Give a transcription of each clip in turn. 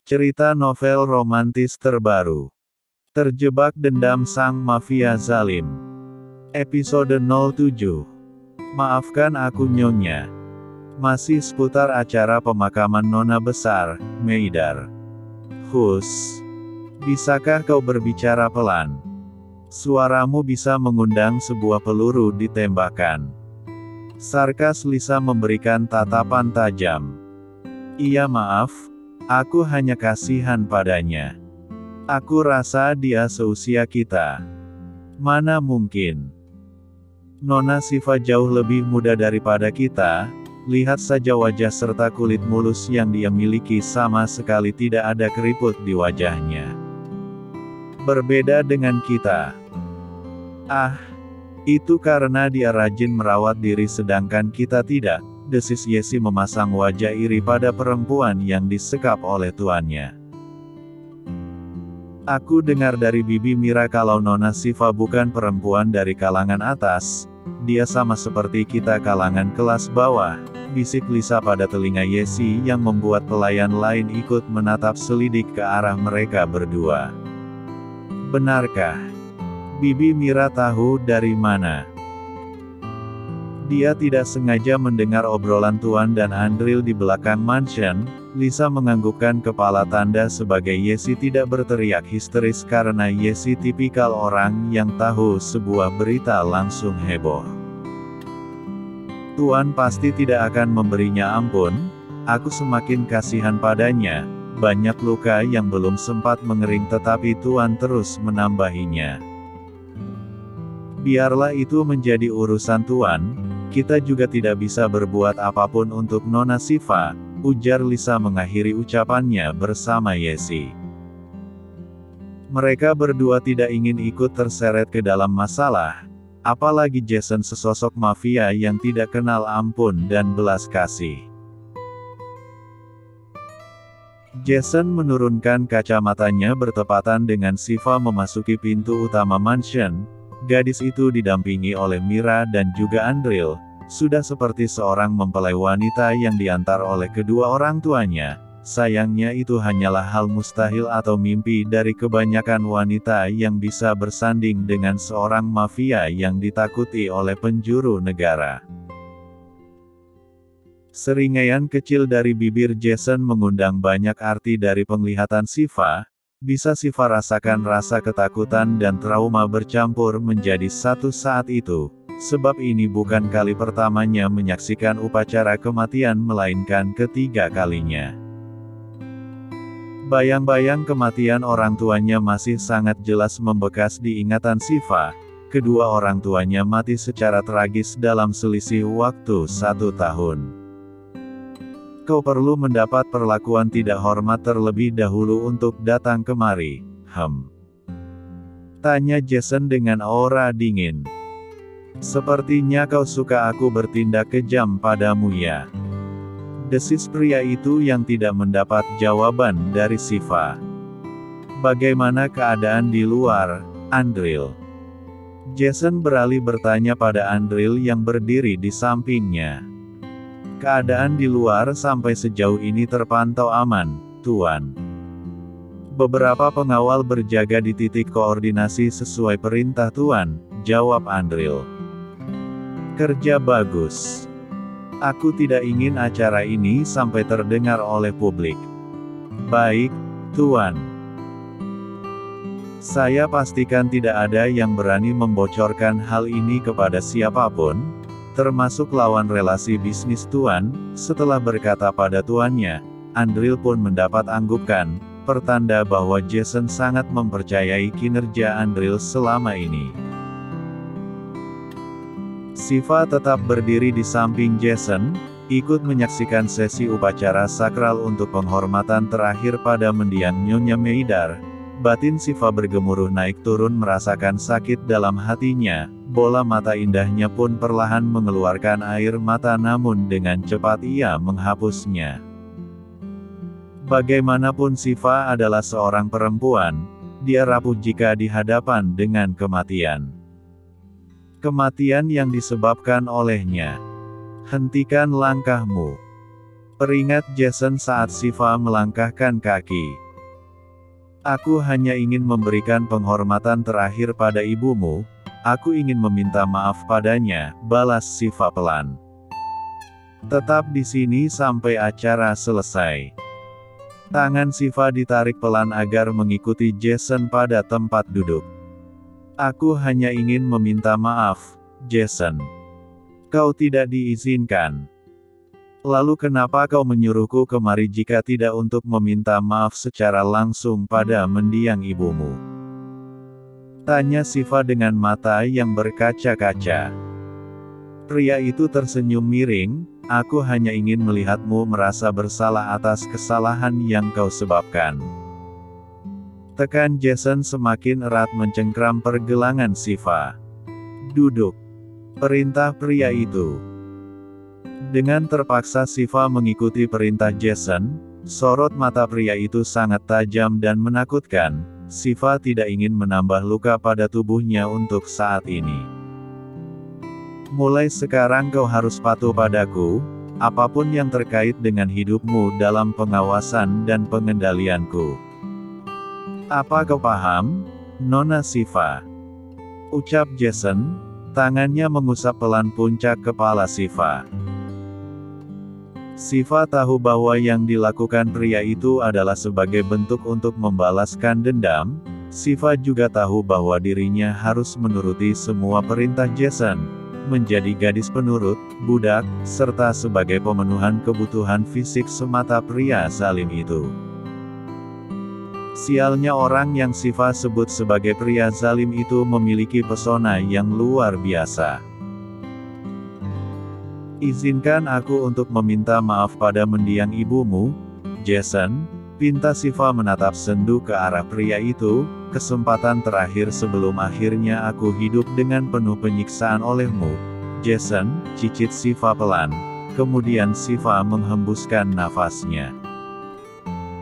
Cerita novel romantis terbaru. Terjebak dendam sang mafia zalim. Episode 07. Maafkan aku Nyonya. Masih seputar acara pemakaman Nona Besar, Meidar. Hus. Bisakah kau berbicara pelan? Suaramu bisa mengundang sebuah peluru ditembakkan. Sarkas Lisa memberikan tatapan tajam. Iya maaf. Aku hanya kasihan padanya. Aku rasa dia seusia kita. Mana mungkin. Nona Siva jauh lebih muda daripada kita. Lihat saja wajah serta kulit mulus yang dia miliki, sama sekali tidak ada keriput di wajahnya. Berbeda dengan kita. Ah, itu karena dia rajin merawat diri sedangkan kita tidak. Desis Yesi memasang wajah iri pada perempuan yang disekap oleh tuannya. Aku dengar dari Bibi Mira kalau Nona Siva bukan perempuan dari kalangan atas. Dia sama seperti kita kalangan kelas bawah, bisik Lisa pada telinga Yesi yang membuat pelayan lain ikut menatap selidik ke arah mereka berdua. Benarkah? Bibi Mira tahu dari mana? Dia tidak sengaja mendengar obrolan Tuan dan Andril di belakang mansion. Lisa menganggukkan kepala tanda sebagai Yesi tidak berteriak histeris karena Yesi tipikal orang yang tahu sebuah berita langsung heboh. Tuan pasti tidak akan memberinya ampun. Aku semakin kasihan padanya. Banyak luka yang belum sempat mengering tetapi Tuan terus menambahinya. Biarlah itu menjadi urusan Tuan. Kita juga tidak bisa berbuat apapun untuk Nona Siva, ujar Lisa mengakhiri ucapannya bersama Yesi. Mereka berdua tidak ingin ikut terseret ke dalam masalah, apalagi Jason sesosok mafia yang tidak kenal ampun dan belas kasih. Jason menurunkan kacamatanya bertepatan dengan Siva memasuki pintu utama mansion. Gadis itu didampingi oleh Mira dan juga Andril, sudah seperti seorang mempelai wanita yang diantar oleh kedua orang tuanya. Sayangnya itu hanyalah hal mustahil atau mimpi dari kebanyakan wanita yang bisa bersanding dengan seorang mafia yang ditakuti oleh penjuru negara. Seringaian kecil dari bibir Jason mengundang banyak arti dari penglihatan Siva. Bisa Siva rasakan rasa ketakutan dan trauma bercampur menjadi satu saat itu, sebab ini bukan kali pertamanya menyaksikan upacara kematian melainkan ketiga kalinya. Bayang-bayang kematian orang tuanya masih sangat jelas membekas di ingatan Siva. Kedua orang tuanya mati secara tragis dalam selisih waktu 1 tahun. Kau perlu mendapat perlakuan tidak hormat terlebih dahulu untuk datang kemari, tanya Jason dengan aura dingin. Sepertinya kau suka aku bertindak kejam padamu ya? Desis pria itu yang tidak mendapat jawaban dari Siva. Bagaimana keadaan di luar, Andril? Jason beralih bertanya pada Andril yang berdiri di sampingnya. Keadaan di luar sampai sejauh ini terpantau aman, Tuan. Beberapa pengawal berjaga di titik koordinasi sesuai perintah Tuan, jawab Andril. Kerja bagus. Aku tidak ingin acara ini sampai terdengar oleh publik. Baik, Tuan. Saya pastikan tidak ada yang berani membocorkan hal ini kepada siapapun, termasuk lawan relasi bisnis Tuan. Setelah berkata pada tuannya, Andril pun mendapat anggukan, pertanda bahwa Jason sangat mempercayai kinerja Andril selama ini. Siva tetap berdiri di samping Jason, ikut menyaksikan sesi upacara sakral untuk penghormatan terakhir pada mendiang Nyonya Meidar. Batin Siva bergemuruh naik turun merasakan sakit dalam hatinya. Bola mata indahnya pun perlahan mengeluarkan air mata namun dengan cepat ia menghapusnya. Bagaimanapun Siva adalah seorang perempuan, dia rapuh jika dihadapan dengan kematian. Kematian yang disebabkan olehnya. Hentikan langkahmu. Peringat Jason saat Siva melangkahkan kaki. Aku hanya ingin memberikan penghormatan terakhir pada ibumu, aku ingin meminta maaf padanya, balas Siva pelan. Tetap di sini sampai acara selesai. Tangan Siva ditarik pelan agar mengikuti Jason pada tempat duduk. Aku hanya ingin meminta maaf, Jason. Kau tidak diizinkan. Lalu kenapa kau menyuruhku kemari jika tidak untuk meminta maaf secara langsung pada mendiang ibumu? Tanya Siva dengan mata yang berkaca-kaca. Pria itu tersenyum miring, aku hanya ingin melihatmu merasa bersalah atas kesalahan yang kau sebabkan. Tekan Jason semakin erat mencengkram pergelangan Siva. Duduk. Perintah pria itu. Dengan terpaksa Siva mengikuti perintah Jason, sorot mata pria itu sangat tajam dan menakutkan. Siva tidak ingin menambah luka pada tubuhnya untuk saat ini. Mulai sekarang kau harus patuh padaku, apapun yang terkait dengan hidupmu dalam pengawasan dan pengendalianku. Apa kau paham, Nona Siva? Ucap Jason, tangannya mengusap pelan puncak kepala Siva. Siva tahu bahwa yang dilakukan pria itu adalah sebagai bentuk untuk membalaskan dendam. Siva juga tahu bahwa dirinya harus menuruti semua perintah Jason, menjadi gadis penurut, budak, serta sebagai pemenuhan kebutuhan fisik semata pria zalim itu. Sialnya orang yang Siva sebut sebagai pria zalim itu memiliki pesona yang luar biasa. Izinkan aku untuk meminta maaf pada mendiang ibumu, Jason. Pinta Siva menatap sendu ke arah pria itu, kesempatan terakhir sebelum akhirnya aku hidup dengan penuh penyiksaan olehmu, Jason, cicit Siva pelan. Kemudian Siva menghembuskan nafasnya.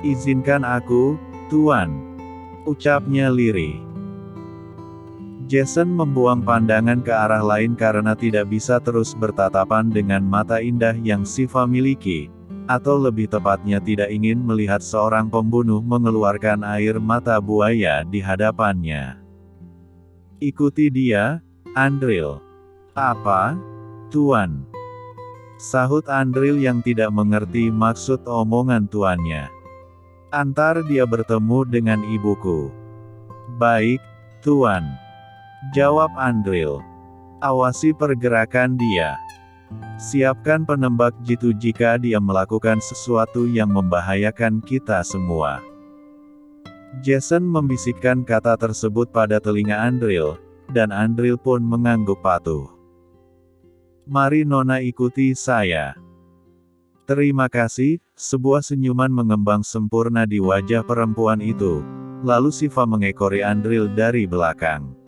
Izinkan aku, Tuan. Ucapnya lirih. Jason membuang pandangan ke arah lain karena tidak bisa terus bertatapan dengan mata indah yang Siva miliki, atau lebih tepatnya tidak ingin melihat seorang pembunuh mengeluarkan air mata buaya di hadapannya. Ikuti dia, Andril. Apa? Tuan. Sahut Andril yang tidak mengerti maksud omongan tuannya. Antar dia bertemu dengan ibuku. Baik, Tuan. Jawab Andril. Awasi pergerakan dia. Siapkan penembak jitu jika dia melakukan sesuatu yang membahayakan kita semua. Jason membisikkan kata tersebut pada telinga Andril, dan Andril pun mengangguk patuh. Mari Nona ikuti saya. Terima kasih, sebuah senyuman mengembang sempurna di wajah perempuan itu. Lalu Siva mengekori Andril dari belakang.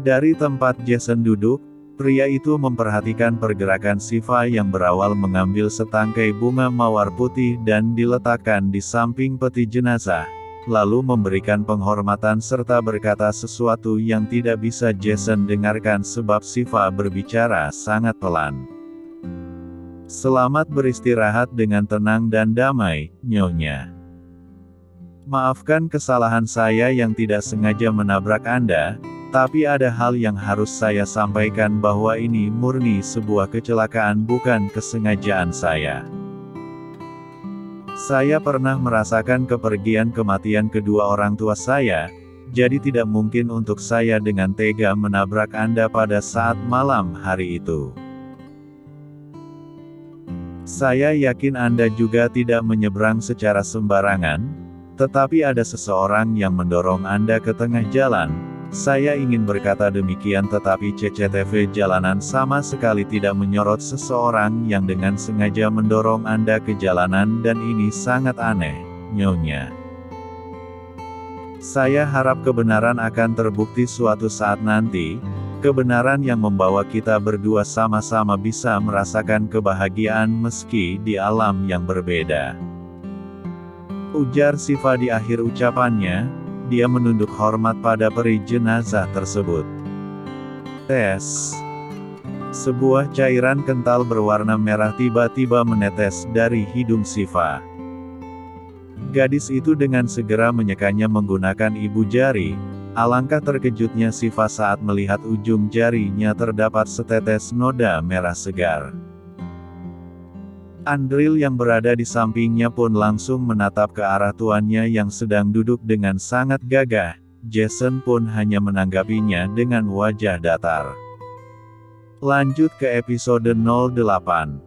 Dari tempat Jason duduk, pria itu memperhatikan pergerakan Siva yang berawal mengambil setangkai bunga mawar putih dan diletakkan di samping peti jenazah, lalu memberikan penghormatan serta berkata sesuatu yang tidak bisa Jason dengarkan sebab Siva berbicara sangat pelan. Selamat beristirahat dengan tenang dan damai, Nyonya. Maafkan kesalahan saya yang tidak sengaja menabrak Anda, tapi ada hal yang harus saya sampaikan bahwa ini murni sebuah kecelakaan bukan kesengajaan saya. Saya pernah merasakan kepergian kematian kedua orang tua saya, jadi tidak mungkin untuk saya dengan tega menabrak Anda pada saat malam hari itu. Saya yakin Anda juga tidak menyeberang secara sembarangan, tetapi ada seseorang yang mendorong Anda ke tengah jalan. Saya ingin berkata demikian tetapi CCTV jalanan sama sekali tidak menyorot seseorang yang dengan sengaja mendorong Anda ke jalanan dan ini sangat aneh, Nyonya. Saya harap kebenaran akan terbukti suatu saat nanti, kebenaran yang membawa kita berdua sama-sama bisa merasakan kebahagiaan meski di alam yang berbeda. Ujar Siva di akhir ucapannya. Dia menunduk hormat pada peri jenazah tersebut. Tes. Sebuah cairan kental berwarna merah tiba-tiba menetes dari hidung Shiva. Gadis itu dengan segera menyekanya menggunakan ibu jari. Alangkah terkejutnya Shiva saat melihat ujung jarinya terdapat setetes noda merah segar. Andril yang berada di sampingnya pun langsung menatap ke arah tuannya yang sedang duduk dengan sangat gagah. Jason pun hanya menanggapinya dengan wajah datar. Lanjut ke episode 08.